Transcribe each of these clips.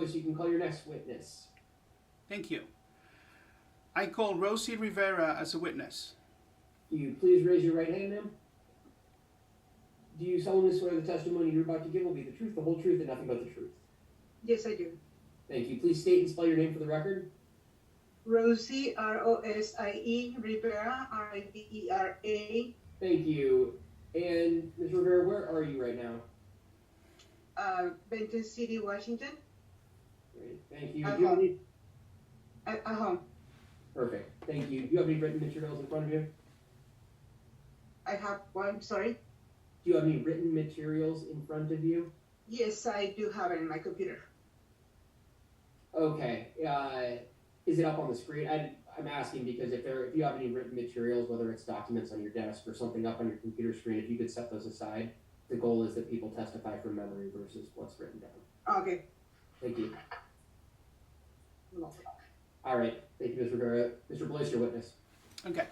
office, you can call your next witness. Thank you. I call Rosie Rivera as a witness. Do you please raise your right hand, ma'am? Do you solemnly swear the testimony you're about to give will be the truth, the whole truth, and nothing but the truth? Yes, I do. Thank you. Please state and spell your name for the record. Rosie, Rosie, Rivera, Rivera. Thank you. And Ms. Rivera, where are you right now? Benton City, Washington. Great. Thank you. At Do you have home. any... At home. Perfect. Thank you. Do you have any written materials in front of you? I have one, sorry. Do you have any written materials in front of you? Yes, I do have it in my computer. Okay. Is it up on the screen? I'm asking because if you have any written materials, whether it's documents on your desk or something up on your computer screen, if you could set those aside. The goal is that people testify from memory versus what's written down. Okay. Thank you. All right. Thank you, Ms. Rivera. Mr. Blois, your witness. Okay.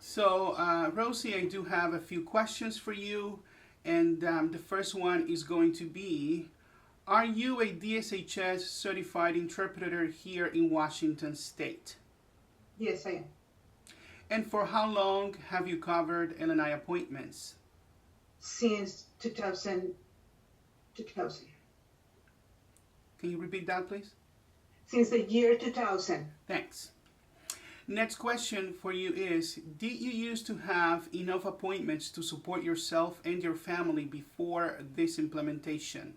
So, Rosie, I do have a few questions for you. And the first one is going to be, are you a DSHS certified interpreter here in Washington State? Yes, I am. And for how long have you covered LNI appointments? Since 2000. Can you repeat that, please? Since the year 2000. Thanks. Next question for you is, did you used to have enough appointments to support yourself and your family before this implementation?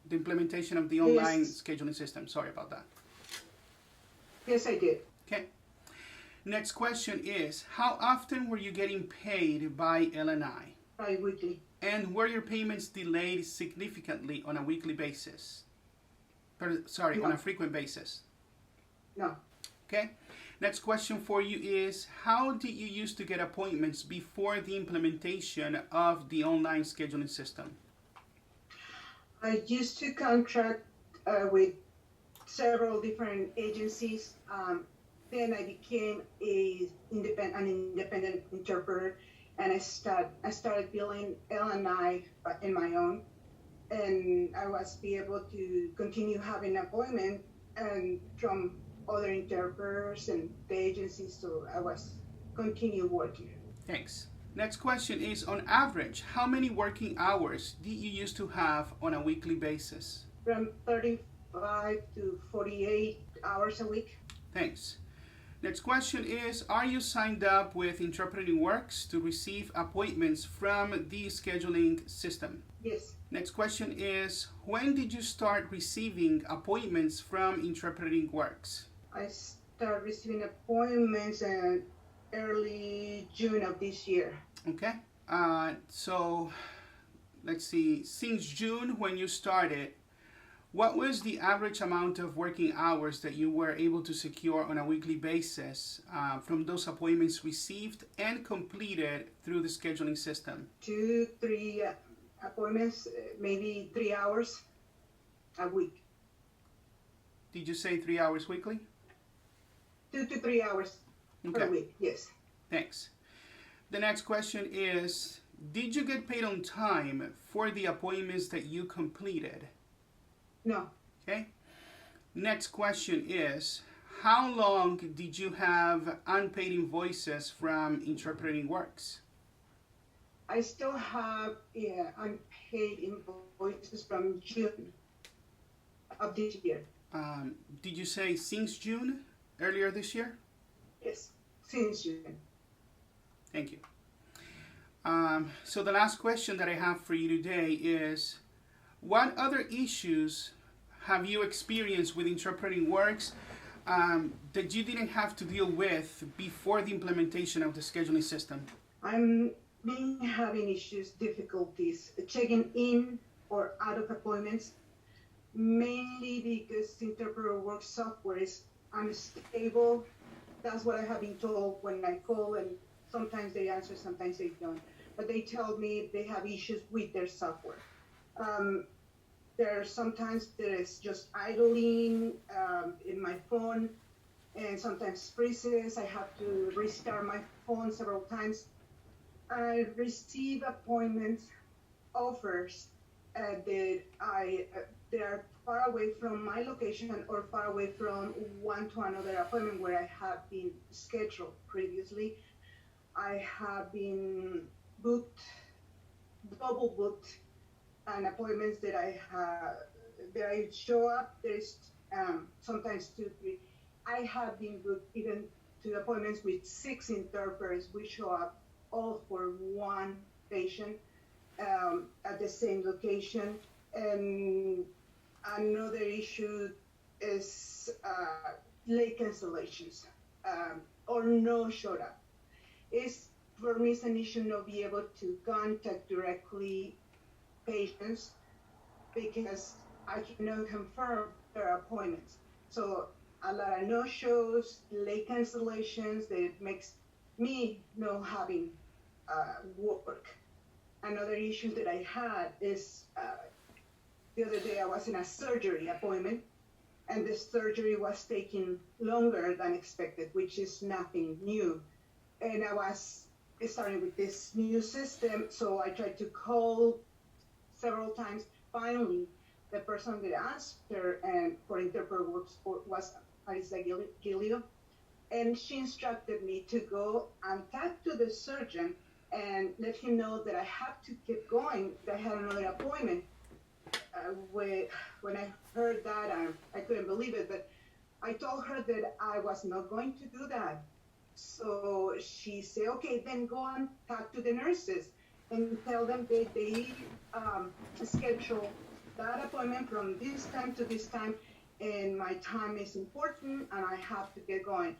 The implementation of the online scheduling system. Sorry about that. Yes, I did. Okay. Next question is, how often were you getting paid by LNI? Bi-weekly. And were your payments delayed significantly on a weekly basis? On a frequent basis? No. Okay. Next question for you is, how did you used to get appointments before the implementation of the online scheduling system? I used to contract with several different agencies. Then I became an independent interpreter, and I started billing LNI in my own, and I was be able to continue having appointment and from other interpreters and the agencies, so I was continue working. Thanks. Next question is, on average, how many working hours did you used to have on a weekly basis? From 35 to 48 hours a week. Thanks. Next question is, are you signed up with Interpreting Works to receive appointments from the scheduling system? Yes. Next question is, when did you start receiving appointments from Interpreting Works? I started receiving appointments in early June of this year. Okay. So let's see. Since June, when you started, what was the average amount of working hours that you were able to secure on a weekly basis from those appointments received and completed through the scheduling system? 2-3 appointments, maybe 3 hours a week. Did you say 3 hours weekly? 2 to 3 hours per week, yes. Thanks. The next question is, did you get paid on time for the appointments that you completed? No. Okay. Next question is, how long did you have unpaid invoices from Interpreting Works? I still have unpaid invoices from June of this year. Did you say since June, earlier this year? Yes, since June. Thank you. So the last question that I have for you today is, what other issues have you experienced with Interpreting Works that you didn't have to deal with before the implementation of the scheduling system? I'm been having issues, difficulties checking in or out of appointments, mainly because Interpreter Works software is unstable. That's what I have been told when I call, and sometimes they answer, sometimes they don't. But they tell me they have issues with their software. Sometimes there's just idling in my phone, and sometimes freezes. I have to restart my phone several times. I receive appointments offers that that are far away from my location or far away from one to another appointment where I have been scheduled previously. I have been booked, double booked, and appointments that I show up. There's sometimes two, three. I have been booked even to appointments with 6 interpreters. We show up all for one patient at the same location. And another issue is late cancellations or no showed up. For me, it's an issue not be able to contact directly patients because I cannot confirm their appointments. So a lot of no-shows, late cancellations, that makes me not having work. Another issue that I had is the other day I was in a surgery appointment, and the surgery was taking longer than expected, which is nothing new. And I was starting with this new system, so I tried to call several times. Finally, the person that answered and for interpreter was Marisa Gilio, and she instructed me to go and talk to the surgeon and let him know that I have to keep going, that I had another appointment. When I heard that, I couldn't believe it, but I told her that I was not going to do that. So she said, okay, then go and talk to the nurses and tell them that they schedule that appointment from this time to this time, and my time is important and I have to get going.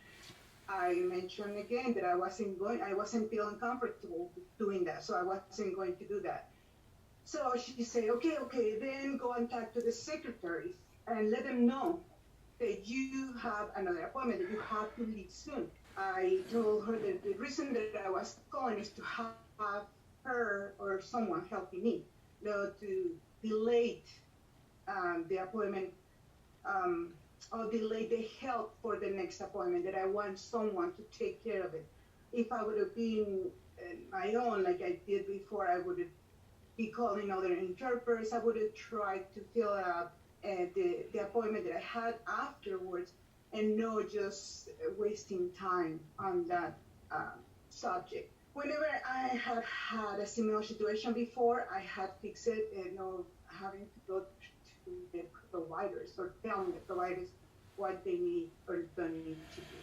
I mentioned again that I wasn't feeling comfortable doing that, so I wasn't going to do that. So she said, okay, then go and talk to the secretaries and let them know that you have another appointment, that you have to leave soon. I told her that the reason that I was calling is to have her or someone helping me, to delay the appointment or delay the help for the next appointment, that I want someone to take care of it. If I would have been my own, like I did before, I would have be calling other interpreters. I would have tried to fill out the appointment that I had afterwards, and not just wasting time on that subject. Whenever I have had a similar situation before, I had fixed it and not having to go to the providers or telling the providers what they need or don't need to do.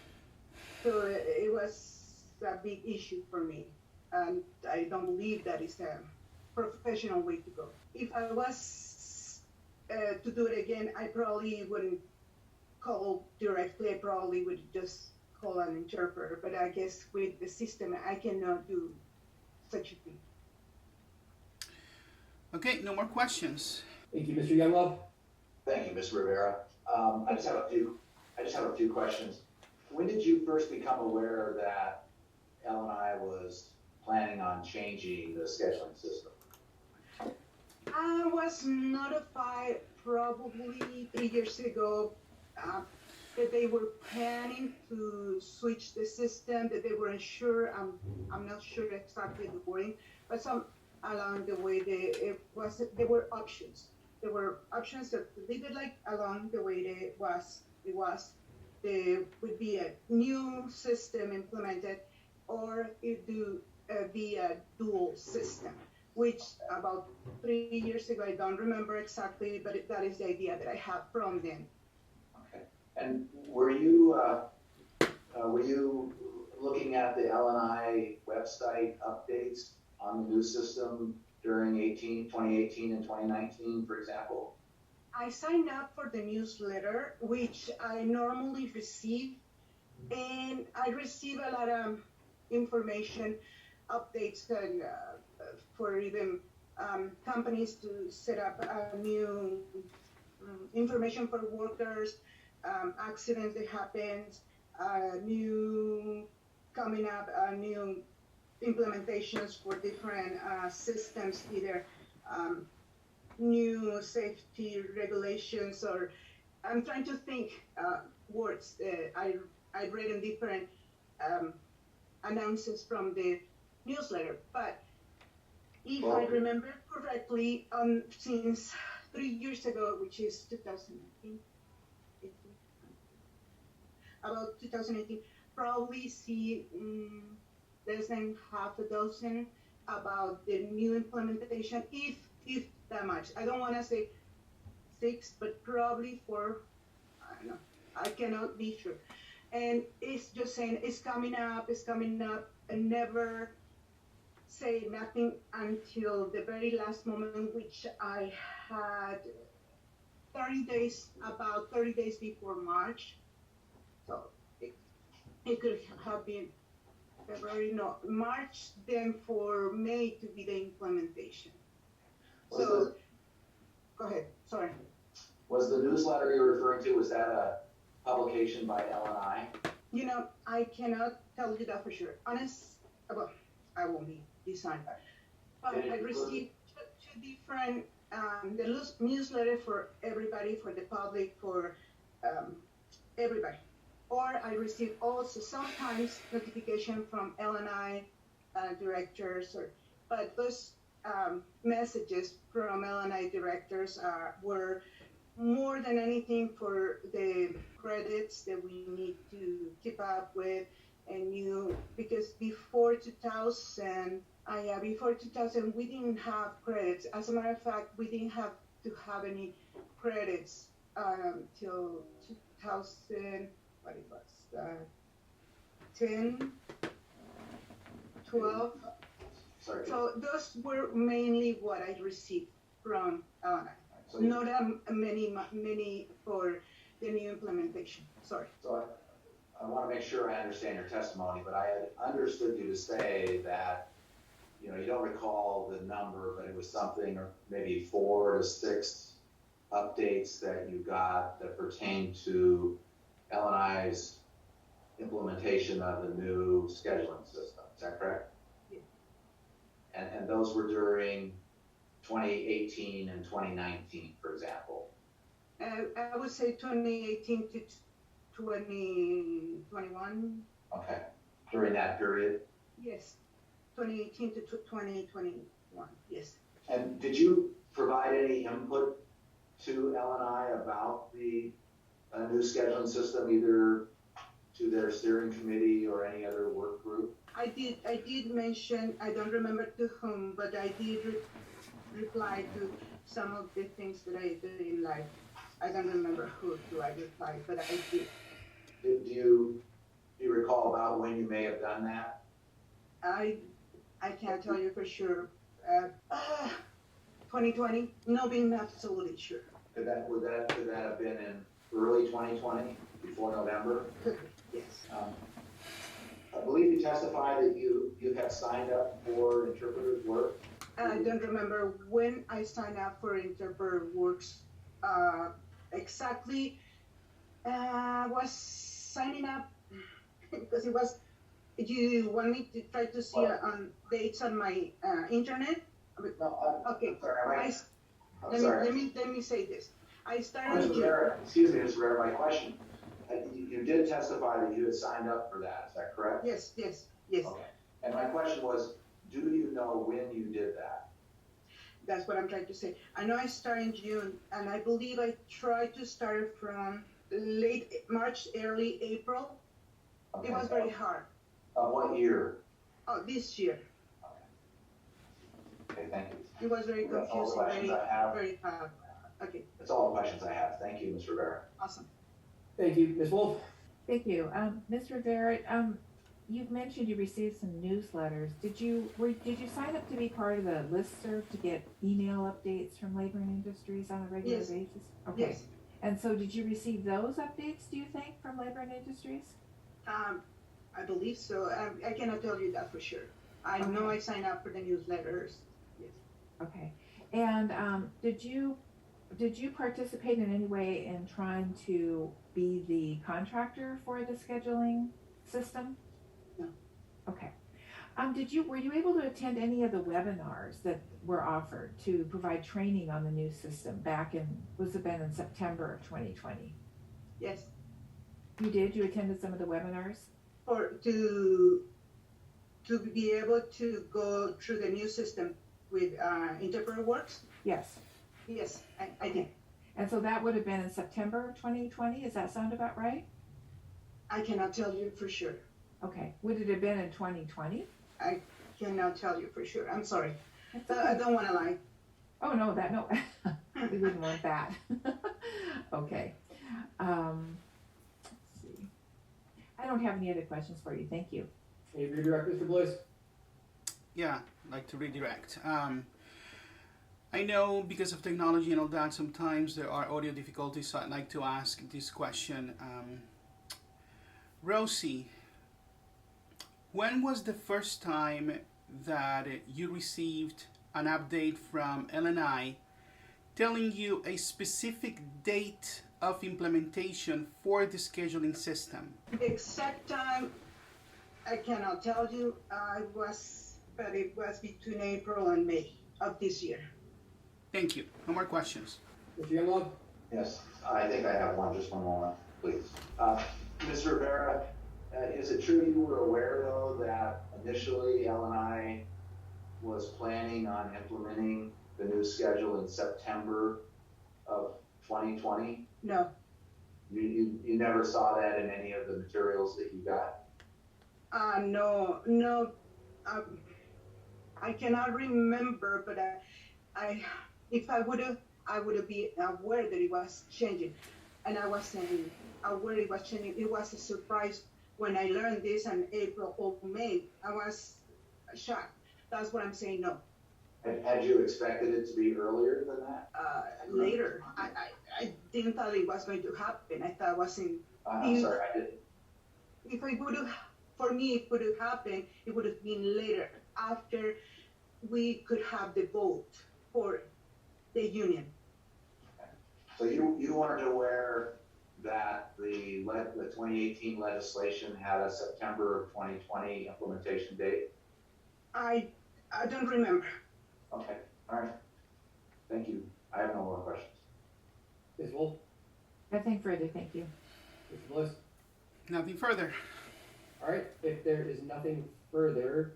So it was a big issue for me, and I don't believe that is a professional way to go. If I was to do it again, I probably wouldn't call directly. I probably would just call an interpreter. But I guess with the system, I cannot do such a thing. Okay, no more questions. Thank you, Mr. Younglove. Thank you, Ms. Rivera. I just have a few questions. When did you first become aware that L&I was planning on changing the scheduling system? I was notified probably 3 years ago that they were planning to switch the system, that they weren't sure. I'm not sure exactly the wording, but some along the way there were options. There were options that leave it like along the way it was. There would be a new system implemented, or it would be a dual system, which about 3 years ago, I don't remember exactly, but that is the idea that I have from them. Okay. And were you looking at the L&I website updates on the new system during 2018 and 2019, for example? I signed up for the newsletter, which I normally receive, and I receive a lot of information, updates for even companies to set up new information for workers, accidents that happens, new coming up, new implementations for different systems, either new safety regulations, or I'm trying to think words. I read in different announcements from the newsletter, but if I remember correctly, since 3 years ago, which is 2018, about 2018, probably see less than half a dozen about the new implementation, if that much. I don't want to say 6, but probably 4. I don't know. I cannot be sure. And it's just saying it's coming up, and never say nothing until the very last moment, which I had 30 days, about 30 days before March. So it could have been February, no, March, then for May to be the implementation. So, go ahead, sorry. Was the newsletter you're referring to, was that a publication by L&I? You know, I cannot tell you that for sure. Well, I won't be designed. But I received two different, the newsletter for everybody, for the public, for everybody. Or I receive also sometimes notification from L&I directors, but those messages from L&I directors were more than anything for the credits that we need to keep up with, and because before 2000 we didn't have credits. As a matter of fact, we didn't have to have any credits till 2000, what it was, 10, 12. Sorry. So those were mainly what I received from L&I. So Not many for the new implementation. Sorry. So I want to make sure I understand your testimony, but I had understood you to say that, you know, you don't recall the number, but it was something, or maybe 4 to 6 updates that you got that pertain to L&I's implementation of the new scheduling system. Is that correct? Yeah. And those were during 2018 and 2019, for example. I would say 2018 to 2021. Okay. During that period? Yes. 2018 to 2021. Yes. And did you provide any input to L&I about the new scheduling system, either to their steering committee or any other work group? I did mention, I don't remember to whom, but I did reply to some of the things that I didn't like. I don't remember who I replied, but I did. Do you recall about when you may have done that? I can't tell you for sure. 2020, no, being absolutely sure. Could that have been in early 2020, before November? Could be, yes. I believe you testified that you had signed up for interpreter's work. I don't remember when I signed up for Interpreter Works exactly. Was signing up because it was. You want me to try to see dates on my internet? No, okay. Sorry, Let me say this. I started. Excuse me, Mr. Rivera. My question. You did testify that you had signed up for that. Is that correct? Yes. Okay. And my question was, do you know when you did that? That's what I'm trying to say. I know I started in June, and I believe I tried to start from late March, early April. Okay. It was very hard. Of what year? Oh, this year. Okay, thank you. It was very That's all the confusing, questions I have. very hard. Okay, That's all the questions I have. Thank you, Mr. Rivera. awesome. Thank you. Ms. Wolf? Thank you. Ms. Rivera, you've mentioned you received some newsletters. Did you sign up to be part of the listserv to get email updates from Labor and Industries on a regular Yes. basis? Okay. Yes. And so did you receive those updates, do you think, from Labor and Industries? I believe so. I cannot tell you that for sure. I know I signed up for the newsletters. Yes. Okay. And did you participate in any way in trying to be the contractor for the scheduling system? No. Okay. Were you able to attend any of the webinars that were offered to provide training on the new system back in, was it been in September of 2020? Yes. You did? You attended some of the webinars? To be able to go through the new system with Interpreter Works? Yes. Yes, I did. And so that would have been in September 2020. Does that sound about right? I cannot tell you for sure. Okay. Would it have been in 2020? I cannot tell you for sure. I'm sorry. That's I okay. don't want to lie. Oh, no, no. We wouldn't want that. Okay. Let's see. I don't have any other questions for you. Thank you. Any redirect, Mr. Blois? Yeah, I'd like to redirect. I know because of technology and all that, sometimes there are audio difficulties, so I'd like to ask this question. Rosie, when was the first time that you received an update from LNI telling you a specific date of implementation for the scheduling system? The exact time, I cannot tell you. But it was between April and May of this year. Thank you. No more questions. Mr. Younglove? Yes, I think I have one, just one moment, please. Ms. Rivera, is it true you were aware, though, that initially LNI was planning on implementing the new schedule in September of 2020? No, You never saw that in any of the materials that you got? no. I cannot remember, but if I would have been aware that it was changing, and I wasn't aware it was changing. It was a surprise when I learned this in April or May. I was shocked. That's what I'm saying. No, Had you expected it to be earlier than that? later. I didn't thought it was going to happen. I thought it was in. I'm sorry, I didn't. If it would have, for me, it would have happened. It would have been later, after we could have the vote for the union. So you weren't aware that the 2018 legislation had a September of 2020 implementation date? I don't remember. Okay, all right. Thank you. I have no more questions. Ms. Wolf? Nothing further. Thank you. Mr. Blois? Nothing further. All right, if there is nothing further,